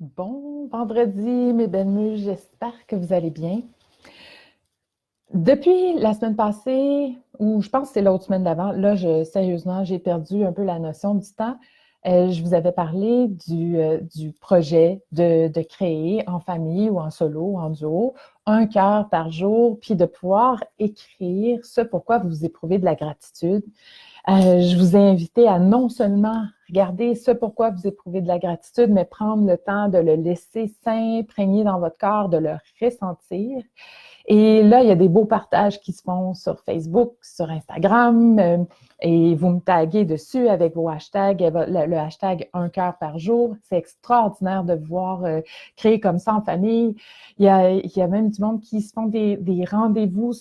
Bon vendredi, mes belles muses, j'espère que vous allez bien. Depuis la semaine passée, ou je pense que c'est l'autre semaine d'avant, là, sérieusement, j'ai perdu un peu la notion du temps. Je vous avais parlé du projet de créer en famille ou en solo ou en duo un cœur par jour, puis de pouvoir écrire ce pourquoi vous éprouvez de la gratitude. Je vous ai invité à non seulement regarder ce pourquoi vous éprouvez de la gratitude, mais prendre le temps de le laisser s'imprégner dans votre corps, de le ressentir. Et là, il y a des beaux partages qui se font sur Facebook, sur Instagram, et vous me taguez dessus avec vos hashtags, le hashtag un cœur par jour. C'est extraordinaire de voir créer comme ça en famille. Il y a même du monde qui se font des rendez-vous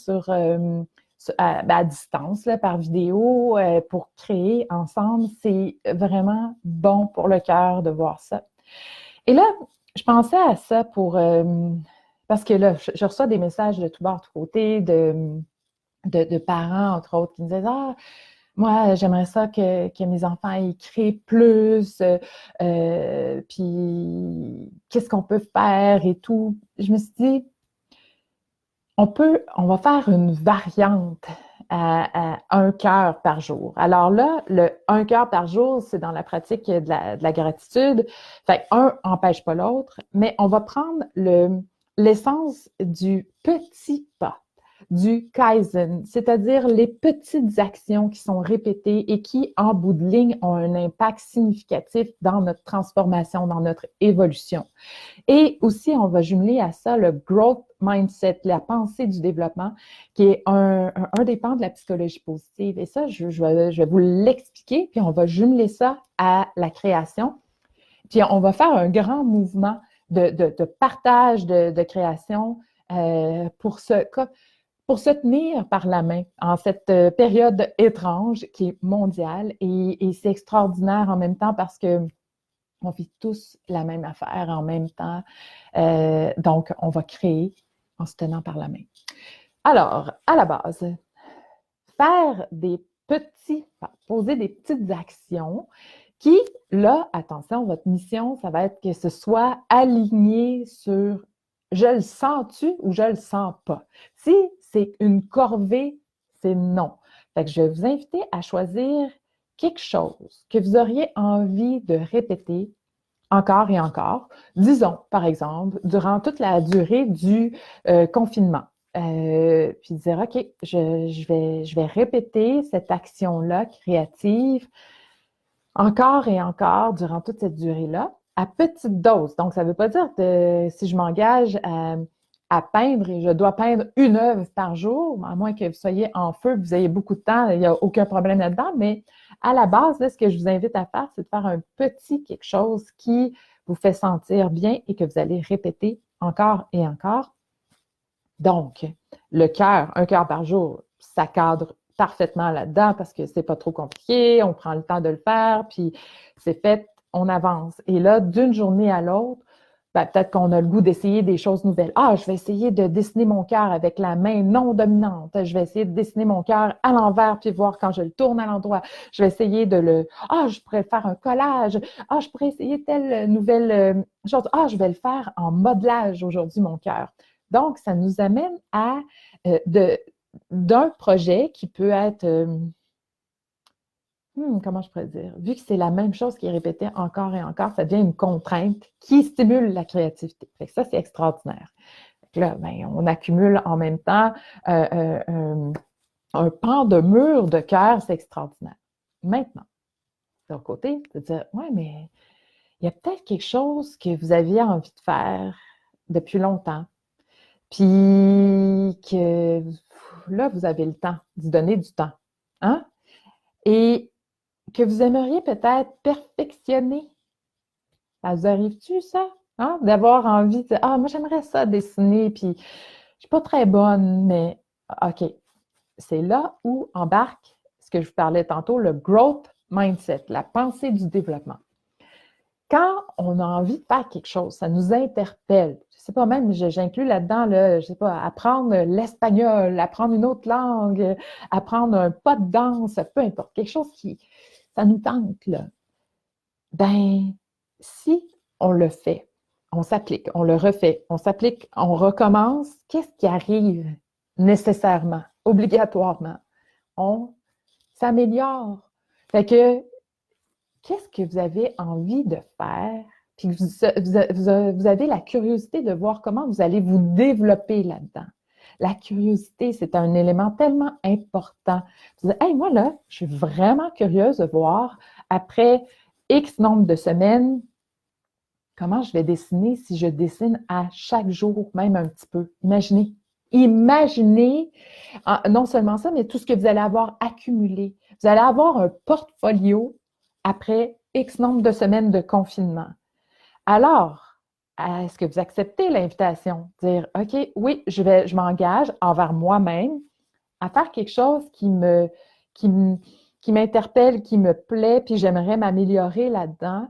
à distance, là, par vidéo, pour créer ensemble. C'est vraiment bon pour le cœur de voir ça. Et là, je pensais à ça parce que là, je reçois des messages de tous bords, de tous côtés, de parents, entre autres, qui me disent: Ah, moi, j'aimerais ça que mes enfants écrivent plus, puis qu'est-ce qu'on peut faire et tout. Je me suis dit, on va faire une variante à un cœur par jour. Alors là, le un cœur par jour, c'est dans la pratique de la gratitude. Fait un empêche pas l'autre, mais on va prendre l'essence du petit pas, du Kaizen, c'est-à-dire les petites actions qui sont répétées et qui, en bout de ligne, ont un impact significatif dans notre transformation, dans notre évolution. Et aussi, on va jumeler à ça le growth mindset, la pensée du développement, qui est un des pans de la psychologie positive. Et ça, je vais vous l'expliquer, puis on va jumeler ça à la création. Puis on va faire un grand mouvement de partage de création pour se tenir par la main en cette période étrange qui est mondiale. Et c'est extraordinaire en même temps parce que on vit tous la même affaire en même temps. Donc, on va créer en se tenant par la main. Alors, à la base, faire des poser des petites actions qui, là, attention, votre mission, ça va être que ce soit aligné sur je le sens-tu ou je le sens pas. Si c'est une corvée, c'est non. Fait que je vais vous inviter à choisir quelque chose que vous auriez envie de répéter encore et encore. Disons, par exemple, durant toute la durée du confinement. Puis dire, OK, je vais répéter cette action-là créative encore et encore durant toute cette durée-là, à petite dose. Donc, ça ne veut pas dire que si je m'engage à peindre et je dois peindre une œuvre par jour, à moins que vous soyez en feu, que vous ayez beaucoup de temps, il n'y a aucun problème là-dedans, mais à la base, là, ce que je vous invite à faire, c'est de faire un petit quelque chose qui vous fait sentir bien et que vous allez répéter encore et encore. Donc, le cœur, un cœur par jour, ça cadre parfaitement là-dedans parce que c'est pas trop compliqué, on prend le temps de le faire, puis c'est fait, on avance. Et là, d'une journée à l'autre, ben, peut-être qu'on a le goût d'essayer des choses nouvelles. Ah, je vais essayer de dessiner mon cœur avec la main non dominante. Je vais essayer de dessiner mon cœur à l'envers puis voir quand je le tourne à l'endroit. Je vais essayer Ah, je pourrais faire un collage. Ah, je pourrais essayer telle nouvelle chose. Ah, je vais le faire en modelage aujourd'hui, mon cœur. Donc, ça nous amène à d'un projet qui peut être comment je pourrais dire? Vu que c'est la même chose qui est répétée encore et encore, ça devient une contrainte qui stimule la créativité. Fait que ça, c'est extraordinaire. Fait que là, ben, on accumule en même temps un pan de mur de cœur, c'est extraordinaire. Maintenant, de l'autre côté, de dire, ouais, mais il y a peut-être quelque chose que vous aviez envie de faire depuis longtemps, puis que là, vous avez le temps d'y donner du temps. Hein? Et que vous aimeriez peut-être perfectionner. Ça vous arrive-tu, ça? Hein? D'avoir envie de Ah, moi, j'aimerais ça dessiner, puis je suis pas très bonne, mais OK. C'est là où embarque ce que je vous parlais tantôt, le growth mindset, la pensée du développement. Quand on a envie de faire quelque chose, ça nous interpelle. Je sais pas, même, j'inclus là-dedans, là, je sais pas, apprendre l'espagnol, apprendre une autre langue, apprendre un pas de danse, peu importe, quelque chose qui, ça nous tente, là. Ben, si on le fait, on s'applique, on le refait, on s'applique, on recommence. Qu'est-ce qui arrive nécessairement, obligatoirement? On s'améliore. Fait que, qu'est-ce que vous avez envie de faire? Puis vous avez la curiosité de voir comment vous allez vous développer là-dedans. La curiosité, c'est un élément tellement important. Vous dites, hey, moi, là, je suis vraiment curieuse de voir, après X nombre de semaines, comment je vais dessiner si je dessine à chaque jour, même un petit peu. Imaginez. Imaginez, non seulement ça, mais tout ce que vous allez avoir accumulé. Vous allez avoir un portfolio après X nombre de semaines de confinement. Alors, est-ce que vous acceptez l'invitation? Dire, OK, oui, je m'engage envers moi-même à faire quelque chose qui m'interpelle, qui me plaît, puis j'aimerais m'améliorer là-dedans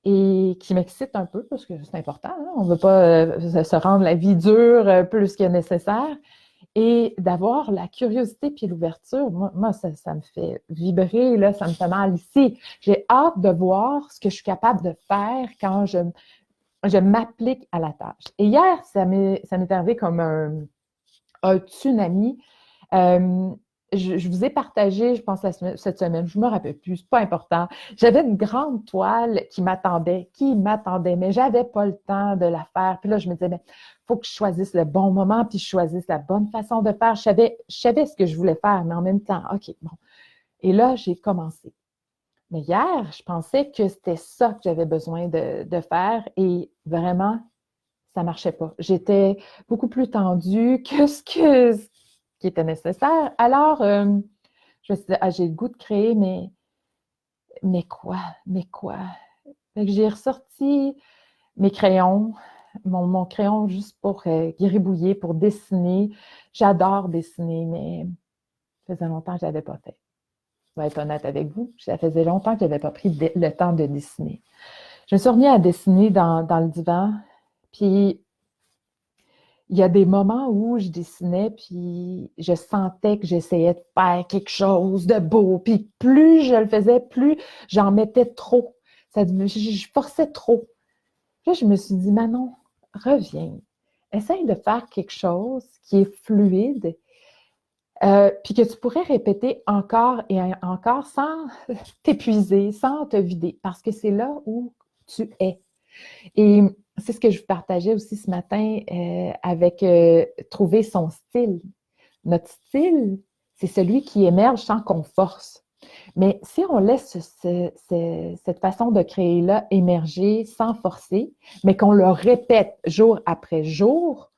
et qui m'excite un peu, parce que c'est important, hein? On ne veut pas se rendre la vie dure plus que nécessaire. Et d'avoir la curiosité puis l'ouverture, moi ça me fait vibrer, là, ça me fait mal ici. J'ai hâte de voir ce que je suis capable de faire quand je m'applique à la tâche. Et hier, ça m'est arrivé comme un tsunami. Euh, je vous ai partagé, je pense, cette semaine, je ne me rappelle plus, c'est pas important. J'avais une grande toile qui m'attendait, mais j'avais pas le temps de la faire. Puis là, je me disais, il faut que je choisisse le bon moment, puis je choisisse la bonne façon de faire. Je savais ce que je voulais faire, mais en même temps, OK, bon. Et là, j'ai commencé. Mais hier, je pensais que c'était ça que j'avais besoin de faire et vraiment, ça ne marchait pas. J'étais beaucoup plus tendue que ce qui était nécessaire. Alors, je me suis dit, ah, j'ai le goût de créer, mais quoi? Mais quoi? Fait que j'ai ressorti mes crayons, mon crayon juste pour gribouiller, pour dessiner. J'adore dessiner, mais ça faisait longtemps que je ne l'avais pas fait. Je vais être honnête avec vous, ça faisait longtemps que je n'avais pas pris le temps de dessiner. Je me suis remis à dessiner dans le divan, puis il y a des moments où je dessinais, puis je sentais que j'essayais de faire quelque chose de beau, puis plus je le faisais, plus j'en mettais trop. Je forçais trop. Puis là, je me suis dit, Manon, reviens. Essaye de faire quelque chose qui est fluide, puis que tu pourrais répéter encore et encore sans t'épuiser, sans te vider, parce que c'est là où tu es. Et c'est ce que je vous partageais aussi ce matin avec trouver son style. Notre style, c'est celui qui émerge sans qu'on force. Mais si on laisse cette façon de créer-là émerger sans forcer, mais qu'on le répète jour après jour,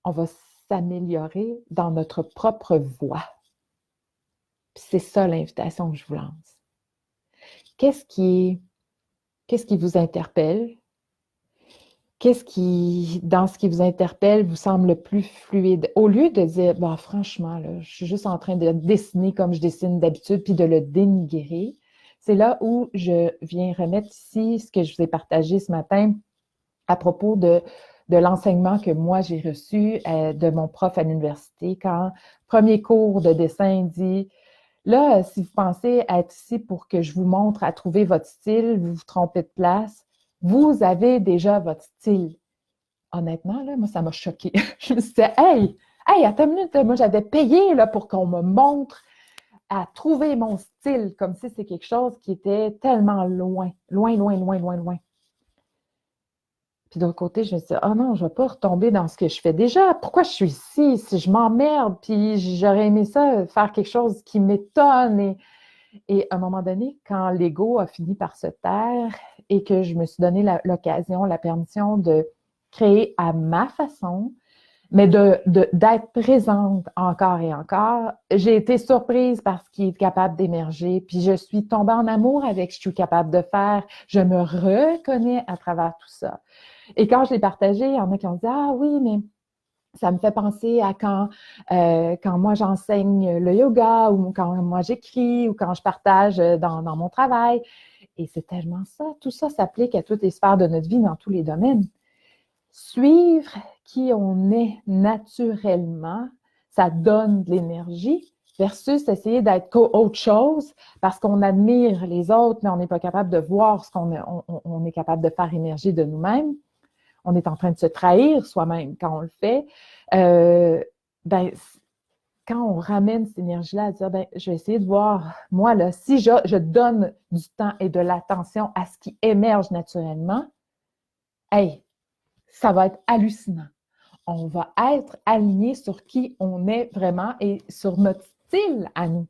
on va s'améliorer dans notre propre voie. Puis c'est ça l'invitation que je vous lance. Qu'est-ce qui vous interpelle? Qu'est-ce qui, dans ce qui vous interpelle, vous semble le plus fluide? Au lieu de dire, bah, franchement, là, je suis juste en train de dessiner comme je dessine d'habitude, puis de le dénigrer, c'est là où je viens remettre ici ce que je vous ai partagé ce matin à propos de l'enseignement que moi j'ai reçu de mon prof à l'université. Quand premier cours de dessin dit, là, si vous pensez être ici pour que je vous montre à trouver votre style, vous vous trompez de place, vous avez déjà votre style. Honnêtement, là, moi, ça m'a choquée. Je me suis dit, hey, attends une minute, moi, j'avais payé là, pour qu'on me montre à trouver mon style, comme si c'est quelque chose qui était tellement loin, loin, loin, loin, loin, loin. Puis d'autre côté, je me suis dit, oh non, je ne vais pas retomber dans ce que je fais déjà. Pourquoi je suis ici? Si je m'emmerde, puis j'aurais aimé ça, faire quelque chose qui m'étonne. Et à un moment donné, quand l'ego a fini par se taire et que je me suis donné l'occasion, la permission de créer à ma façon, mais d'être présente encore et encore, j'ai été surprise par ce qui est capable d'émerger. Puis je suis tombée en amour avec ce que je suis capable de faire. Je me reconnais à travers tout ça. Et quand je l'ai partagé, il y en a qui ont dit, ah oui, mais ça me fait penser à quand moi j'enseigne le yoga ou quand moi j'écris ou quand je partage dans mon travail. Et c'est tellement ça. Tout ça s'applique à toutes les sphères de notre vie, dans tous les domaines. Suivre qui on est naturellement, ça donne de l'énergie versus essayer d'être autre chose parce qu'on admire les autres, mais on n'est pas capable de voir ce qu'on est capable de faire émerger de nous-mêmes. on est en train de se trahir soi-même quand on le fait, ben, quand on ramène cette énergie-là à dire, ben, je vais essayer de voir, moi, là, si je donne du temps et de l'attention à ce qui émerge naturellement, hey, ça va être hallucinant. On va être aligné sur qui on est vraiment et sur notre style à nous.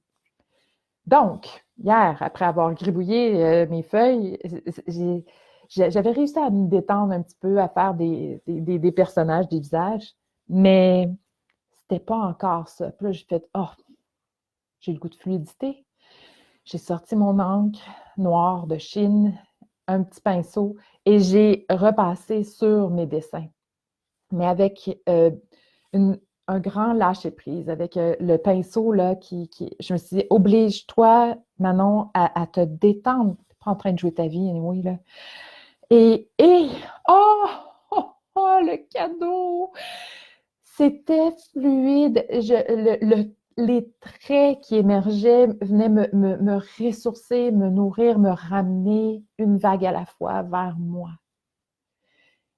Donc, hier, après avoir gribouillé mes feuilles, j'avais réussi à me détendre un petit peu, à faire des personnages, des visages, mais c'était pas encore ça. Puis là, j'ai fait, oh, j'ai le goût de fluidité. J'ai sorti mon encre noire de Chine, un petit pinceau, et j'ai repassé sur mes dessins, mais avec un grand lâcher-prise, avec le pinceau, là, je me suis dit, oblige-toi, Manon, à te détendre. Tu n'es pas en train de jouer ta vie, anyway, là. Et oh, oh, oh, le cadeau! C'était fluide. Les traits qui émergeaient venaient me ressourcer, me nourrir, me ramener une vague à la fois vers moi.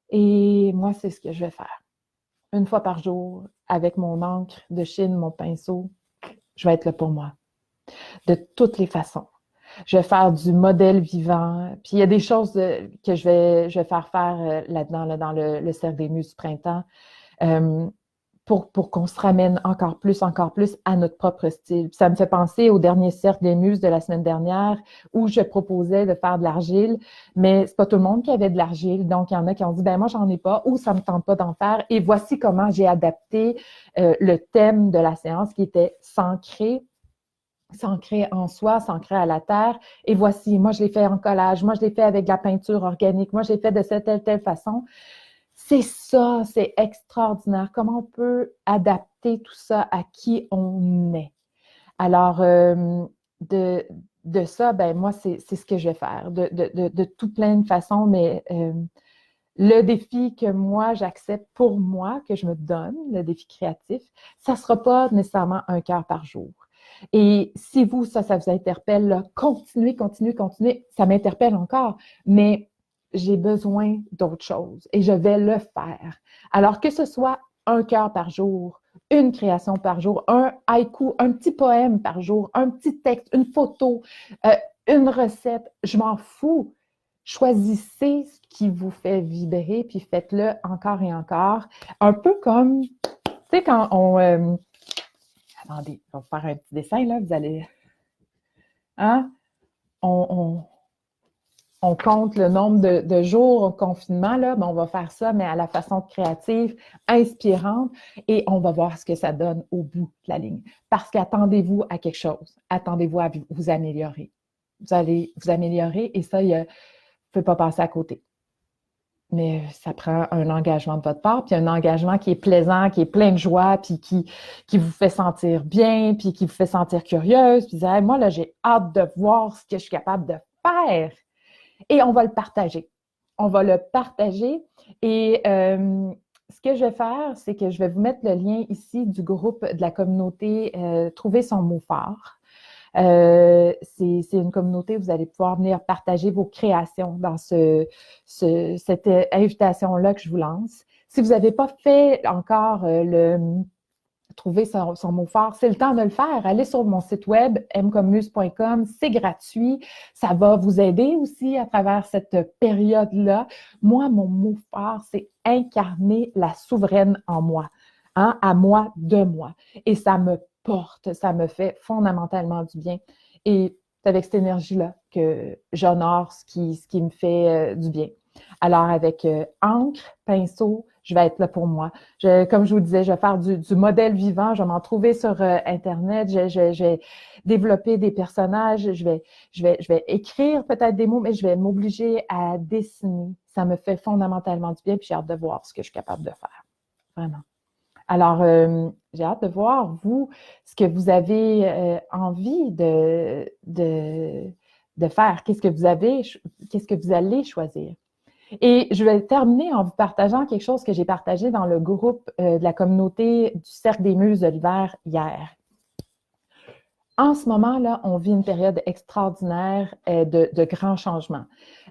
Et moi, c'est ce que je vais faire. Une fois par jour, avec mon encre de Chine, mon pinceau, je vais être là pour moi. De toutes les façons. Je vais faire du modèle vivant. Puis il y a des choses que je vais faire là-dedans, là, dans le Cercle des Muses du printemps, pour qu'on se ramène encore plus à notre propre style. Puis ça me fait penser au dernier Cercle des Muses de la semaine dernière où je proposais de faire de l'argile, mais c'est pas tout le monde qui avait de l'argile. Donc, il y en a qui ont dit, ben moi, j'en ai pas ou ça me tente pas d'en faire. Et voici comment j'ai adapté le thème de la séance qui était s'ancrer en soi, s'ancrer à la terre. Et voici, moi, je l'ai fait en collage, moi, je l'ai fait avec de la peinture organique, moi, je l'ai fait de cette telle façon. C'est ça, c'est extraordinaire. Comment on peut adapter tout ça à qui on est. Alors, de ça, ben moi, c'est ce que je vais faire, de tout plein de façons, mais le défi que moi, j'accepte pour moi, que je me donne, le défi créatif, ça ne sera pas nécessairement 1 cœur par jour. Et si vous, ça vous interpelle, là, continuez. Ça m'interpelle encore, mais j'ai besoin d'autre chose et je vais le faire. Alors que ce soit 1 cœur par jour, une création par jour, un haïku, un petit poème par jour, un petit texte, une photo, une recette, je m'en fous. Choisissez ce qui vous fait vibrer, puis faites-le encore et encore. Un peu comme, tu sais, quand on... attendez, on va faire un petit dessin, là, vous allez... Hein? On compte le nombre de jours au confinement, là, ben on va faire ça, mais à la façon créative, inspirante, et on va voir ce que ça donne au bout de la ligne. Parce qu'attendez-vous à quelque chose. Attendez-vous à vous améliorer. Vous allez vous améliorer, et ça, il ne peut pas passer à côté. Mais ça prend un engagement de votre part, puis un engagement qui est plaisant, qui est plein de joie, puis qui vous fait sentir bien, puis qui vous fait sentir curieuse, puis dire, moi, là, j'ai hâte de voir ce que je suis capable de faire. Et on va le partager. On va le partager. Et ce que je vais faire, c'est que je vais vous mettre le lien ici du groupe de la communauté Trouver son mot fort. C'est une communauté où vous allez pouvoir venir partager vos créations dans cette invitation-là que je vous lance. Si vous n'avez pas fait encore trouver son mot fort, c'est le temps de le faire. Allez sur mon site web, mcommuse.com, c'est gratuit. Ça va vous aider aussi à travers cette période-là. Moi, mon mot fort, c'est incarner la souveraine en moi, hein, à moi, de moi. Et ça me porte, ça me fait fondamentalement du bien. Et c'est avec cette énergie-là que j'honore ce qui me fait du bien. Alors, avec encre, pinceau, je vais être là pour moi. Comme je vous disais, je vais faire du modèle vivant, je vais m'en trouver sur Internet, je vais développer des personnages, je vais écrire peut-être des mots, mais je vais m'obliger à dessiner. Ça me fait fondamentalement du bien, puis j'ai hâte de voir ce que je suis capable de faire. Vraiment. Alors, j'ai hâte de voir, vous, ce que vous avez envie de faire. Qu'est-ce que vous allez choisir? Et je vais terminer en vous partageant quelque chose que j'ai partagé dans le groupe de la communauté du Cercle des Muses de l'hiver hier. En ce moment-là, on vit une période extraordinaire de grands changements.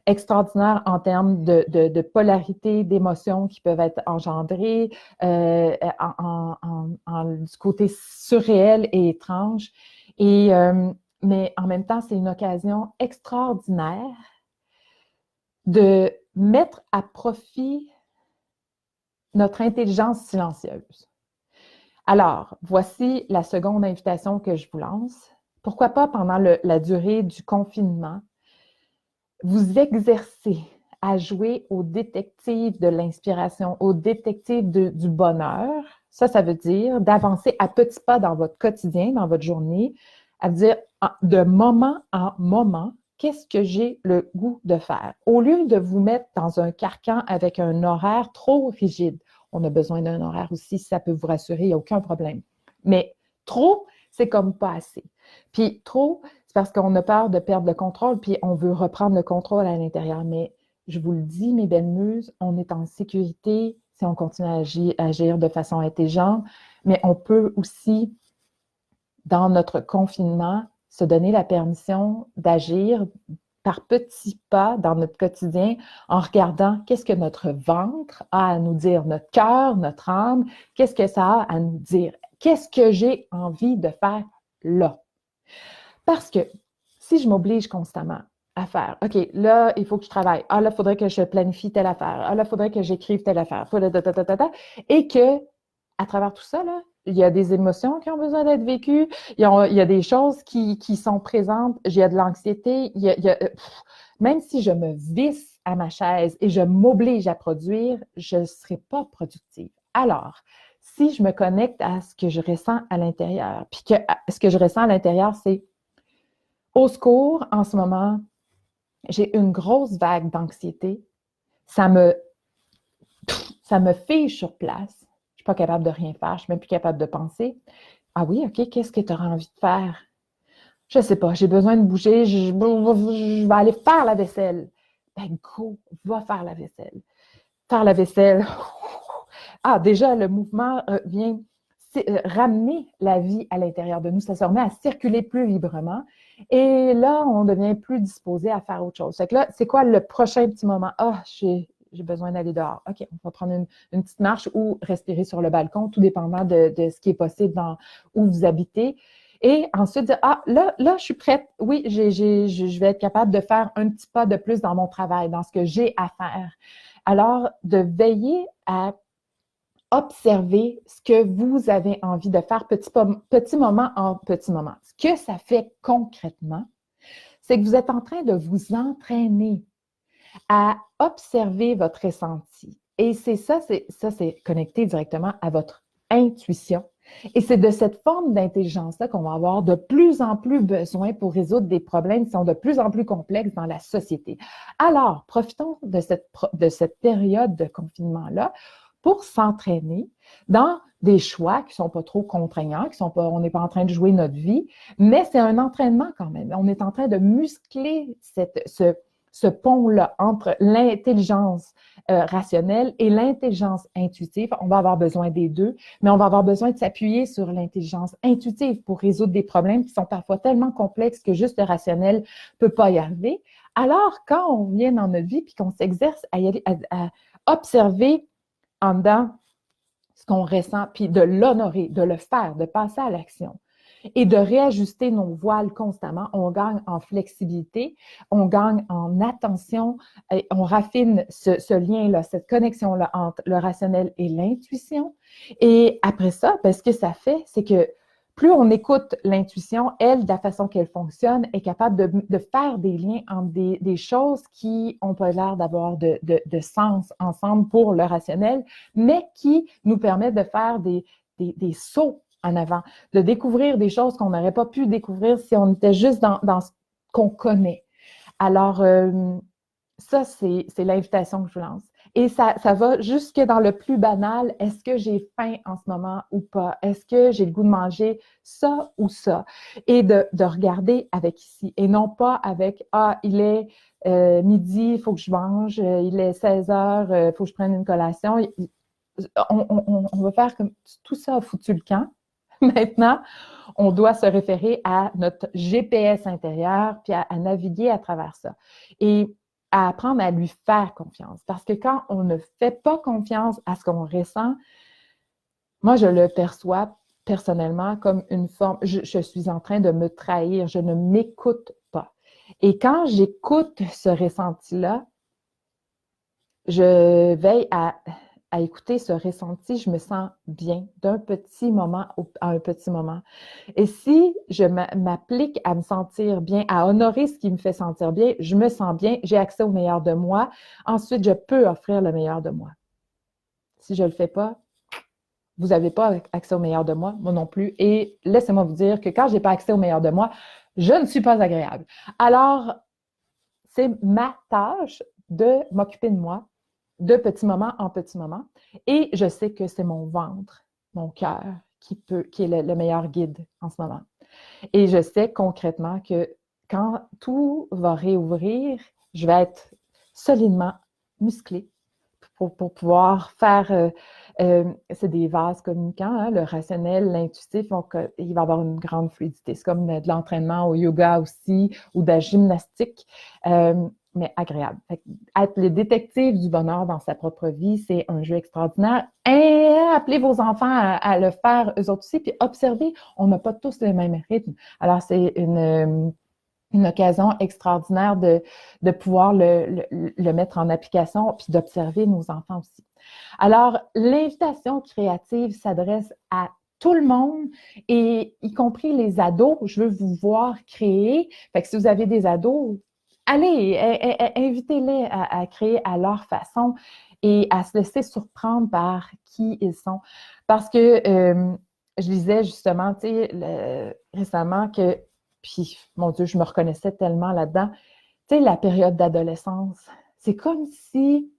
extraordinaire en termes de polarité, d'émotions qui peuvent être engendrées, du côté surréel et étrange. Mais en même temps, c'est une occasion extraordinaire de mettre à profit notre intelligence silencieuse. Alors, voici la seconde invitation que je vous lance. Pourquoi pas pendant la durée du confinement, vous exercer à jouer au détective de l'inspiration, au détective du bonheur. Ça veut dire d'avancer à petits pas dans votre quotidien, dans votre journée, à dire de moment en moment, qu'est-ce que j'ai le goût de faire? Au lieu de vous mettre dans un carcan avec un horaire trop rigide, on a besoin d'un horaire aussi, si ça peut vous rassurer, il n'y a aucun problème. Mais trop, c'est comme pas assez. Puis trop, c'est parce qu'on a peur de perdre le contrôle, puis on veut reprendre le contrôle à l'intérieur. Mais je vous le dis, mes belles muses, on est en sécurité si on continue à agir de façon intelligente, mais on peut aussi, dans notre confinement, se donner la permission d'agir par petits pas dans notre quotidien en regardant qu'est-ce que notre ventre a à nous dire, notre cœur, notre âme, qu'est-ce que ça a à nous dire, qu'est-ce que j'ai envie de faire là. Parce que si je m'oblige constamment à faire, OK, là, il faut que je travaille. Ah, là, il faudrait que je planifie telle affaire. Ah, là, il faudrait que j'écrive telle affaire. Et que, à travers tout ça, là, il y a des émotions qui ont besoin d'être vécues. Il y a des choses qui sont présentes. Il y a de l'anxiété. Même si je me visse à ma chaise et je m'oblige à produire, je ne serai pas productive. Alors, si je me connecte à ce que je ressens à l'intérieur, puis que ce que je ressens à l'intérieur, c'est au secours, en ce moment, j'ai une grosse vague d'anxiété. Ça me fige sur place. Je ne suis pas capable de rien faire. Je ne suis même plus capable de penser. Ah oui, OK, qu'est-ce que tu auras envie de faire? Je ne sais pas, j'ai besoin de bouger. Je vais aller faire la vaisselle. Ben go, va faire la vaisselle. Faire la vaisselle. Ah, déjà, le mouvement vient ramener la vie à l'intérieur de nous. Ça se remet à circuler plus librement. Et là, on devient plus disposé à faire autre chose. Fait que là, c'est quoi le prochain petit moment? Ah, j'ai besoin d'aller dehors. OK, on va prendre une petite marche ou respirer sur le balcon, tout dépendant de ce qui est possible dans où vous habitez. Et ensuite, dire, ah, là, je suis prête. Oui, je vais être capable de faire un petit pas de plus dans mon travail, dans ce que j'ai à faire. Alors, de veiller à observer ce que vous avez envie de faire petit moment en petit moment. Ce que ça fait concrètement, c'est que vous êtes en train de vous entraîner à observer votre ressenti. Et c'est connecté directement à votre intuition. Et c'est de cette forme d'intelligence-là qu'on va avoir de plus en plus besoin pour résoudre des problèmes qui sont de plus en plus complexes dans la société. Alors, profitons de cette période de confinement-là pour s'entraîner dans des choix qui ne sont pas trop contraignants, on n'est pas en train de jouer notre vie, mais c'est un entraînement quand même. On est en train de muscler ce pont-là entre l'intelligence rationnelle et l'intelligence intuitive. On va avoir besoin des deux, mais on va avoir besoin de s'appuyer sur l'intelligence intuitive pour résoudre des problèmes qui sont parfois tellement complexes que juste le rationnel ne peut pas y arriver. Alors, quand on vient dans notre vie puis qu'on s'exerce à observer en dedans ce qu'on ressent, puis de l'honorer, de le faire, de passer à l'action et de réajuster nos voiles constamment, on gagne en flexibilité, on gagne en attention, et on raffine ce lien-là, cette connexion-là entre le rationnel et l'intuition. Et après ça, ce que ça fait, c'est que plus on écoute l'intuition, elle, de la façon qu'elle fonctionne, est capable de faire des liens entre des choses qui n'ont pas l'air d'avoir de sens ensemble pour le rationnel, mais qui nous permettent de faire des sauts en avant, de découvrir des choses qu'on n'aurait pas pu découvrir si on était juste dans ce qu'on connaît. Alors, ça, c'est l'invitation que je vous lance. Et ça va jusque dans le plus banal. Est-ce que j'ai faim en ce moment ou pas? Est-ce que j'ai le goût de manger ça ou ça? Et de regarder avec ici et non pas avec « Ah, il est midi, il faut que je mange, il est 16 heures, il faut que je prenne une collation. » On va faire comme tout ça a foutu le camp. Maintenant, on doit se référer à notre GPS intérieur puis à naviguer à travers ça. Et à apprendre à lui faire confiance. Parce que quand on ne fait pas confiance à ce qu'on ressent, moi, je le perçois personnellement comme une forme, je suis en train de me trahir, je ne m'écoute pas. Et quand j'écoute ce ressenti-là, je veille à écouter ce ressenti, je me sens bien d'un petit moment à un petit moment. Et si je m'applique à me sentir bien, à honorer ce qui me fait sentir bien, je me sens bien, j'ai accès au meilleur de moi. Ensuite, je peux offrir le meilleur de moi. Si je ne le fais pas, vous n'avez pas accès au meilleur de moi, moi non plus. Et laissez-moi vous dire que quand je n'ai pas accès au meilleur de moi, je ne suis pas agréable. Alors, c'est ma tâche de m'occuper de moi de petit moment en petit moment. Et je sais que c'est mon ventre, mon cœur, qui est le meilleur guide en ce moment. Et je sais concrètement que quand tout va réouvrir, je vais être solidement musclée pour pouvoir faire, c'est des vases communicants, hein, le rationnel, l'intuitif, donc il va y avoir une grande fluidité. C'est comme de l'entraînement au yoga aussi ou de la gymnastique, mais agréable. Être les détectives du bonheur dans sa propre vie, c'est un jeu extraordinaire. Et appelez vos enfants à le faire eux autres aussi, puis observez, on n'a pas tous le même rythme. Alors, c'est une occasion extraordinaire de pouvoir le mettre en application puis d'observer nos enfants aussi. Alors, l'invitation créative s'adresse à tout le monde, et y compris les ados. Je veux vous voir créer. Fait que si vous avez des ados, allez, invitez-les à créer à leur façon et à se laisser surprendre par qui ils sont. Parce que je lisais justement, tu sais, récemment que, puis mon Dieu, je me reconnaissais tellement là-dedans, tu sais, la période d'adolescence, c'est comme si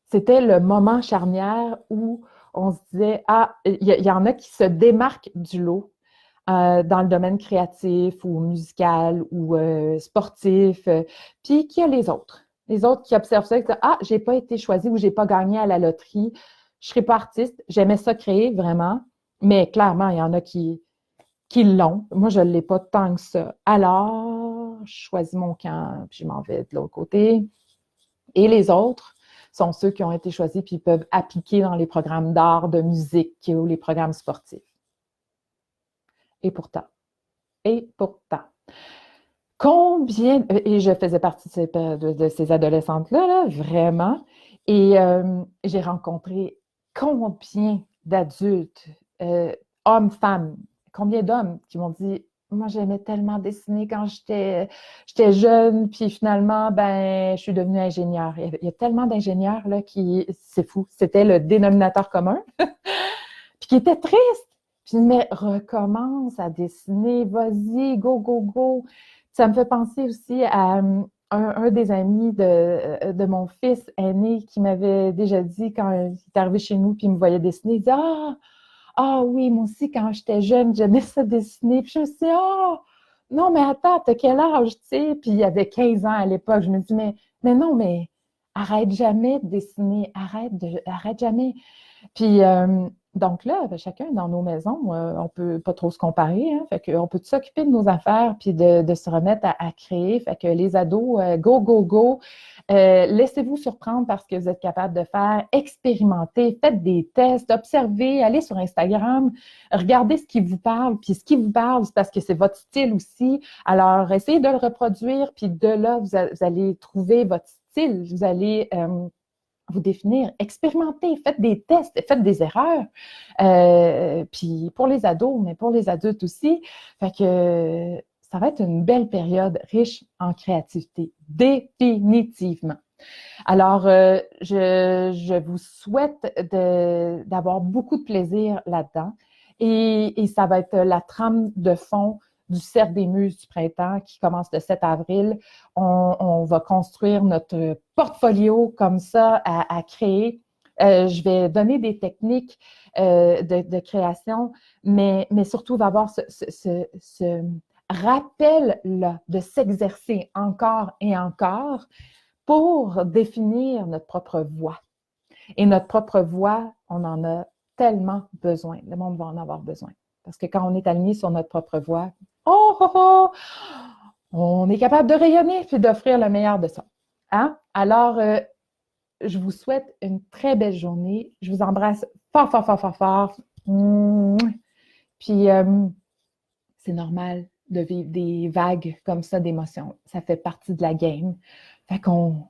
c'était le moment charnière où on se disait, ah, y en a qui se démarquent du lot dans le domaine créatif ou musical ou sportif, puis qu'il y a les autres. Les autres qui observent ça et qui disent, ah, j'ai pas été choisie ou j'ai pas gagné à la loterie, je serai pas artiste, j'aimais ça créer vraiment, mais clairement, il y en a qui l'ont. Moi, je ne l'ai pas tant que ça. Alors, je choisis mon camp, puis je m'en vais de l'autre côté. Et les autres sont ceux qui ont été choisis, puis ils peuvent appliquer dans les programmes d'art, de musique ou les programmes sportifs. Et pourtant, combien, et je faisais partie de ces adolescentes-là, là, vraiment, et j'ai rencontré combien d'adultes, hommes, femmes, combien d'hommes qui m'ont dit, moi j'aimais tellement dessiner quand j'étais jeune, puis finalement, ben, je suis devenue ingénieure. Il y a tellement d'ingénieurs là c'est fou, c'était le dénominateur commun, puis qui était triste. Puis mais recommence à dessiner, vas-y, go, go, go. Ça me fait penser aussi à un des amis de mon fils aîné qui m'avait déjà dit quand il est arrivé chez nous puis il me voyait dessiner, il dit ah oui, moi aussi quand j'étais jeune, j'aimais ça dessiner. Puis je me suis dit, non, mais attends, t'as quel âge, tu sais? Puis il avait 15 ans à l'époque. Je me dis, mais non, mais arrête jamais de dessiner, arrête jamais. Puis, donc là, ben, chacun dans nos maisons, on peut pas trop se comparer, hein, fait qu'on peut s'occuper de nos affaires puis de se remettre à créer. Fait que les ados, go, go, go. Laissez-vous surprendre par ce que vous êtes capable de faire, expérimentez, faites des tests, observez, allez sur Instagram, regardez ce qui vous parle, puis ce qui vous parle, c'est parce que c'est votre style aussi. Alors, essayez de le reproduire, puis de là, vous allez trouver votre style, vous allez vous définir, expérimentez, faites des tests, faites des erreurs. Puis pour les ados, mais pour les adultes aussi. Fait que ça va être une belle période riche en créativité, définitivement. Alors, je vous souhaite d'avoir beaucoup de plaisir là-dedans. Et ça va être la trame de fond du Cercle des Muses du printemps qui commence le 7 avril. On va construire notre portfolio comme ça à créer. Je vais donner des techniques de création, mais surtout, il va y avoir ce rappel-là de s'exercer encore et encore pour définir notre propre voix. Et notre propre voix, on en a tellement besoin. Le monde va en avoir besoin. Parce que quand on est aligné sur notre propre voix, on est capable de rayonner puis d'offrir le meilleur de ça. Hein? Alors, je vous souhaite une très belle journée. Je vous embrasse fort, fort, fort, fort, fort. Puis, c'est normal de vivre des vagues comme ça d'émotions. Ça fait partie de la game. Fait qu'on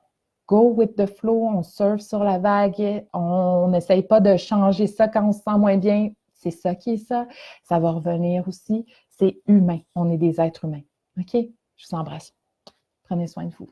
go with the flow, on surfe sur la vague, on n'essaye pas de changer ça quand on se sent moins bien. C'est ça qui est ça. Ça va revenir aussi. C'est humain. On est des êtres humains. OK? Je vous embrasse. Prenez soin de vous.